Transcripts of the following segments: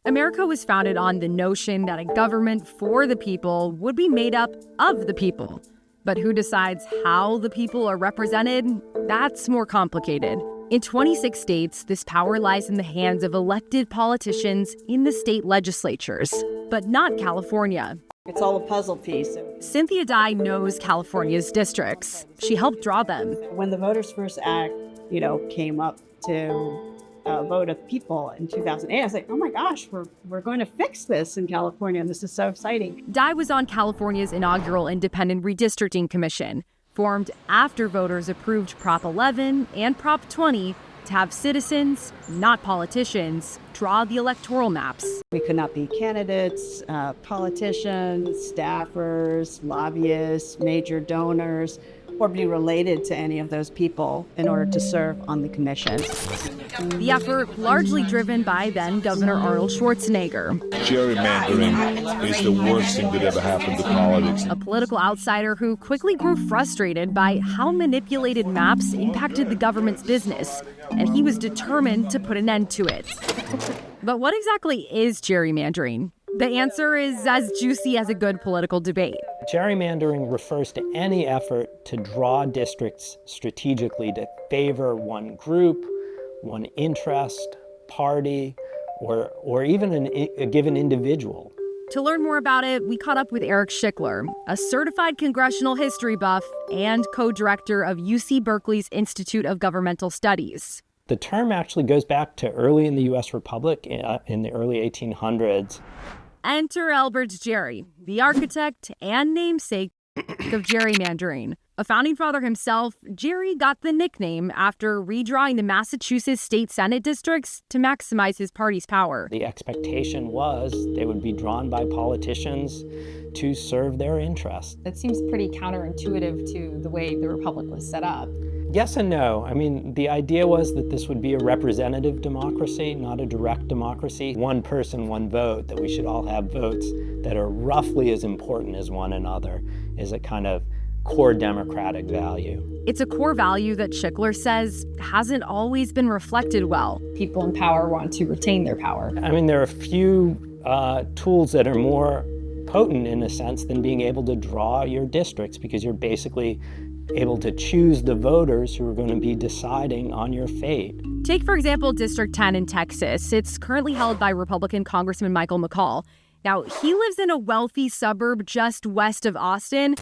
America was founded on the notion that a government for the people would be made up of the people. But who decides how the people are represented? That's more complicated. In 26 states, this power lies in the hands of elected politicians in the state legislatures, but not California. It's all a puzzle piece. Cynthia Dye knows California's districts. She helped draw them. When the Voters First Act, came up to vote of people in 2008, I was like, oh my gosh, we're going to fix this in California, and this is so exciting. Dye was on California's inaugural Independent Redistricting Commission, formed after voters approved Prop 11 and Prop 20 to have citizens, not politicians, draw the electoral maps. We could not be candidates, politicians, staffers, lobbyists, major donors, or be related to any of those people in order to serve on the commission. The effort largely driven by then Governor Arnold Schwarzenegger. Gerrymandering is the worst thing that ever happened to politics. A political outsider who quickly grew frustrated by how manipulated maps impacted the government's business, and he was determined to put an end to it. But what exactly is gerrymandering? The answer is as juicy as a good political debate. Gerrymandering refers to any effort to draw districts strategically to favor one group, one interest, party, or even a given individual. To learn more about it, we caught up with Eric Schickler, a certified congressional history buff and co-director of UC Berkeley's Institute of Governmental Studies. The term actually goes back to early in the U.S. Republic in the early 1800s. Enter Elbert Gerry, the architect and namesake of gerrymandering. A founding father himself, Gerry got the nickname after redrawing the Massachusetts state Senate districts to maximize his party's power. The expectation was they would be drawn by politicians to serve their interests. That seems pretty counterintuitive to the way the Republic was set up. Yes and no. I mean, the idea was that this would be a representative democracy, not a direct democracy. One person, one vote, that we should all have votes that are roughly as important as one another is a kind of core democratic value. It's a core value that Schickler says hasn't always been reflected well. People in power want to retain their power. I mean, there are a few tools that are more potent in a sense than being able to draw your districts, because you're basically able to choose the voters who are going to be deciding on your fate. Take, for example, District 10 in Texas. It's currently held by Republican Congressman Michael McCall. Now, he lives in a wealthy suburb just west of Austin.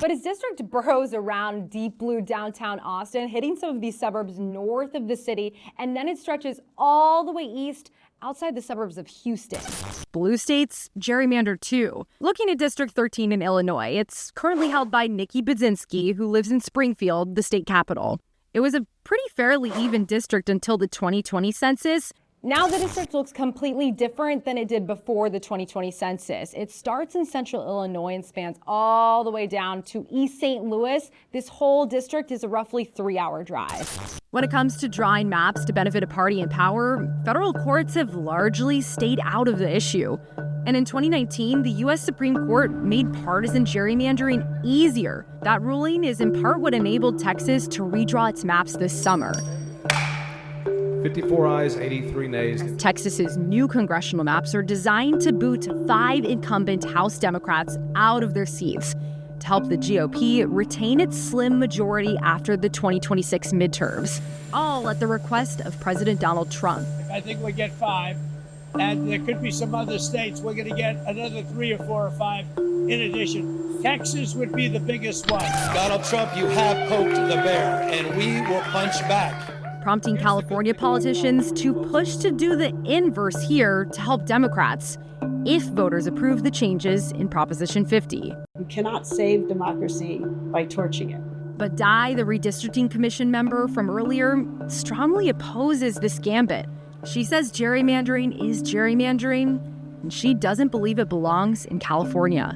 But his district burrows around deep blue downtown Austin, hitting some of these suburbs north of the city, and then it stretches all the way east outside the suburbs of Houston. Blue states gerrymander too. Looking at District 13 in Illinois, it's currently held by Nikki Budzinski, who lives in Springfield, the state capital. It was a pretty fairly even district until the 2020 census. Now the district looks completely different than it did before the 2020 census. It starts in central Illinois and spans all the way down to East St. Louis. This whole district is a roughly 3-hour drive. When it comes to drawing maps to benefit a party in power, federal courts have largely stayed out of the issue. And in 2019, the U.S. Supreme Court made partisan gerrymandering easier. That ruling is in part what enabled Texas to redraw its maps this summer. 54 ayes, 83 nays. Texas's new congressional maps are designed to boot 5 incumbent House Democrats out of their seats to help the GOP retain its slim majority after the 2026 midterms, all at the request of President Donald Trump. I think we get 5, and there could be some other states. We're going to get another 3 or 4 or 5 in addition. Texas would be the biggest one. Donald Trump, you have poked the bear, and we will punch back. Prompting California politicians to push to do the inverse here to help Democrats if voters approve the changes in Proposition 50. You cannot save democracy by torching it. But Dye, the Redistricting Commission member from earlier, strongly opposes this gambit. She says gerrymandering is gerrymandering, and she doesn't believe it belongs in California.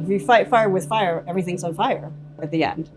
If you fight fire with fire, everything's on fire at the end.